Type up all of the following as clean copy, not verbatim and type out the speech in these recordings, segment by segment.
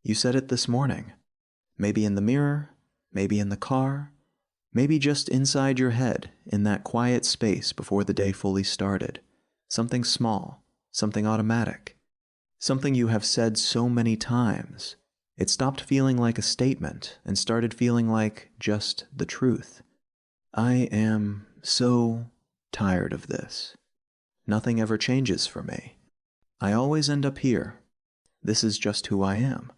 You said it this morning. Maybe in the mirror, maybe in the car, maybe just inside your head in that quiet space before the day fully started. Something small, something automatic, something you have said so many times. It stopped feeling like a statement and started feeling like just the truth. I am so tired of this. Nothing ever changes for me. I always end up here. This is just who I am.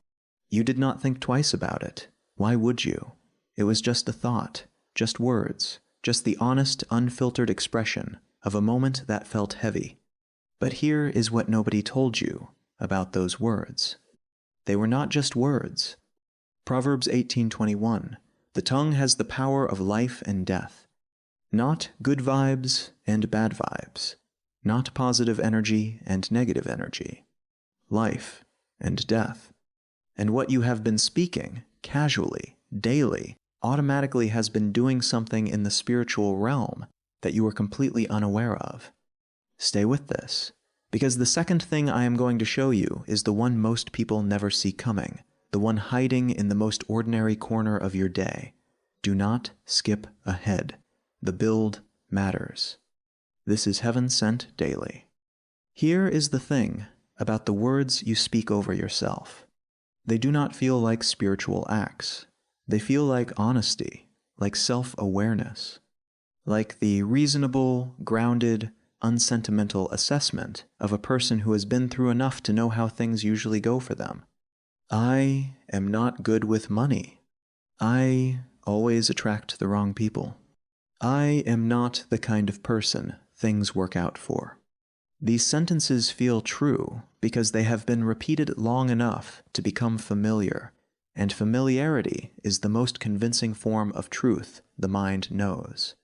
You did not think twice about it. Why would you? It was just a thought, just words, just the honest, unfiltered expression of a moment that felt heavy. But here is what nobody told you about those words. They were not just words. Proverbs 18:21, the tongue has the power of life and death. Not good vibes and bad vibes. Not positive energy and negative energy. Life and death. And what you have been speaking, casually, daily, automatically has been doing something in the spiritual realm that you are completely unaware of. Stay with this, because the second thing I am going to show you is the one most people never see coming, the one hiding in the most ordinary corner of your day. Do not skip ahead. The build matters. This is Heaven Sent Daily. Here is the thing about the words you speak over yourself. They do not feel like spiritual acts. They feel like honesty, like self-awareness, like the reasonable, grounded, unsentimental assessment of a person who has been through enough to know how things usually go for them. I am not good with money. I always attract the wrong people. I am not the kind of person things work out for. These sentences feel true because they have been repeated long enough to become familiar, and familiarity is the most convincing form of truth the mind knows.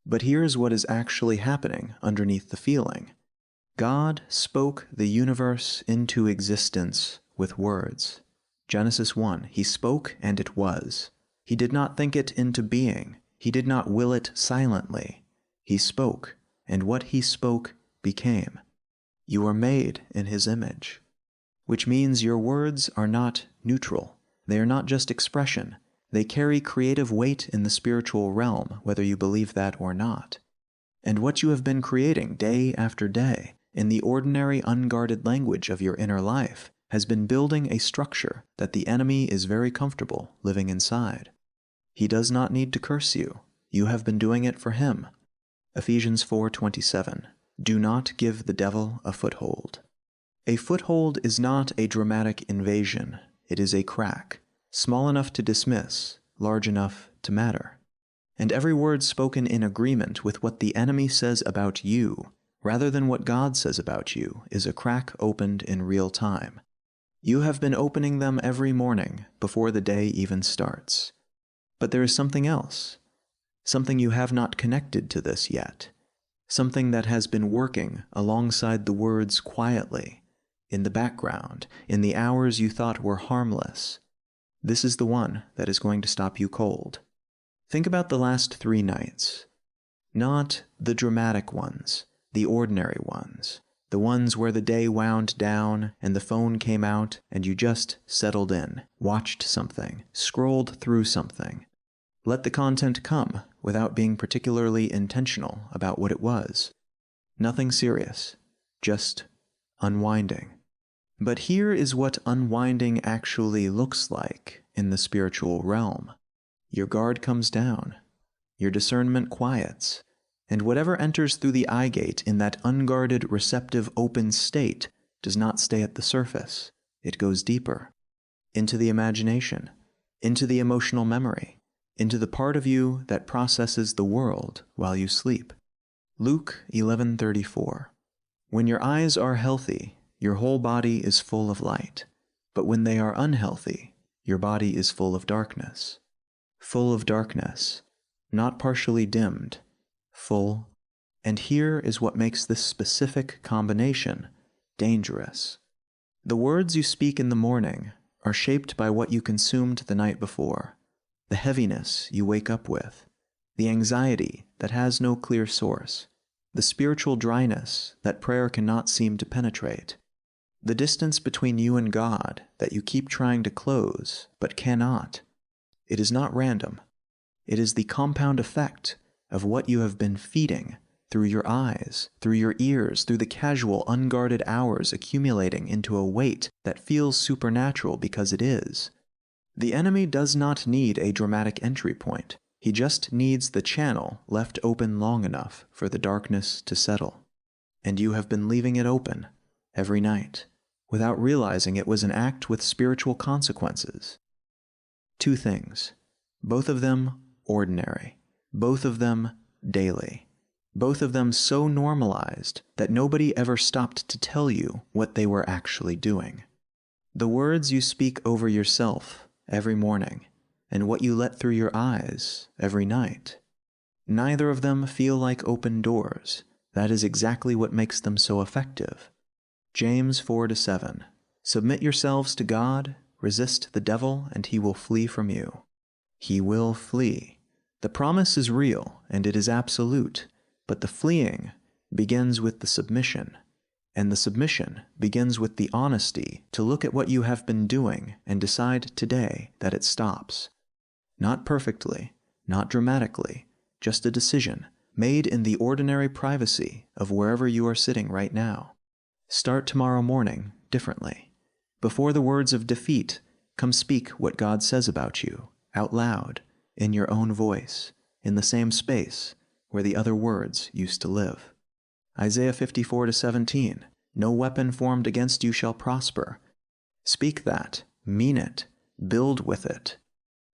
But here's what is actually happening underneath the feeling. God spoke the universe into existence with words. Genesis 1, He spoke and it was. He did not think it into being. He did not will it silently. He spoke, and what He spoke became. You are made in His image, which means your words are not neutral. They are not just expression. They carry creative weight in the spiritual realm, whether you believe that or not. And what you have been creating day after day, in the ordinary unguarded language of your inner life, has been building a structure that the enemy is very comfortable living inside. He does not need to curse you. You have been doing it for him. Ephesians 4:27. Do not give the devil a foothold. A foothold is not a dramatic invasion. It is a crack, small enough to dismiss, large enough to matter. And every word spoken in agreement with what the enemy says about you, rather than what God says about you, is a crack opened in real time. You have been opening them every morning before the day even starts. But there is something else, something you have not connected to this yet, something that has been working alongside the words quietly, in the background, in the hours you thought were harmless. This is the one that is going to stop you cold. Think about the last 3 nights. Not the dramatic ones, the ordinary ones, the ones where the day wound down and the phone came out and you just settled in, watched something, scrolled through something. Let the content come without being particularly intentional about what it was. Nothing serious, just unwinding. But here is what unwinding actually looks like in the spiritual realm. Your guard comes down, your discernment quiets, and whatever enters through the eye gate in that unguarded, receptive, open state does not stay at the surface. It goes deeper, into the imagination, into the emotional memory, into the part of you that processes the world while you sleep. Luke 11:34. When your eyes are healthy, your whole body is full of light, but when they are unhealthy, your body is full of darkness. Full of darkness, not partially dimmed, full. And here is what makes this specific combination dangerous. The words you speak in the morning are shaped by what you consumed the night before, the heaviness you wake up with, the anxiety that has no clear source, the spiritual dryness that prayer cannot seem to penetrate. The distance between you and God that you keep trying to close but cannot. It is not random. It is the compound effect of what you have been feeding through your eyes, through your ears, through the casual, unguarded hours accumulating into a weight that feels supernatural because it is. The enemy does not need a dramatic entry point. He just needs the channel left open long enough for the darkness to settle. And you have been leaving it open every night, without realizing it was an act with spiritual consequences. Two things, both of them ordinary, both of them daily, both of them so normalized that nobody ever stopped to tell you what they were actually doing. The words you speak over yourself every morning, and what you let through your eyes every night. Neither of them feel like open doors. That is exactly what makes them so effective. James 4-7. Submit yourselves to God, resist the devil, and he will flee from you. He will flee. The promise is real, and it is absolute, but the fleeing begins with the submission, and the submission begins with the honesty to look at what you have been doing and decide today that it stops. Not perfectly, not dramatically, just a decision made in the ordinary privacy of wherever you are sitting right now. Start tomorrow morning differently. Before the words of defeat, come speak what God says about you, out loud, in your own voice, in the same space where the other words used to live. Isaiah 54-17, no weapon formed against you shall prosper. Speak that, mean it, build with it.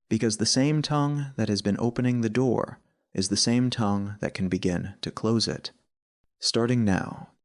Because the same tongue that has been opening the door is the same tongue that can begin to close it. Starting now,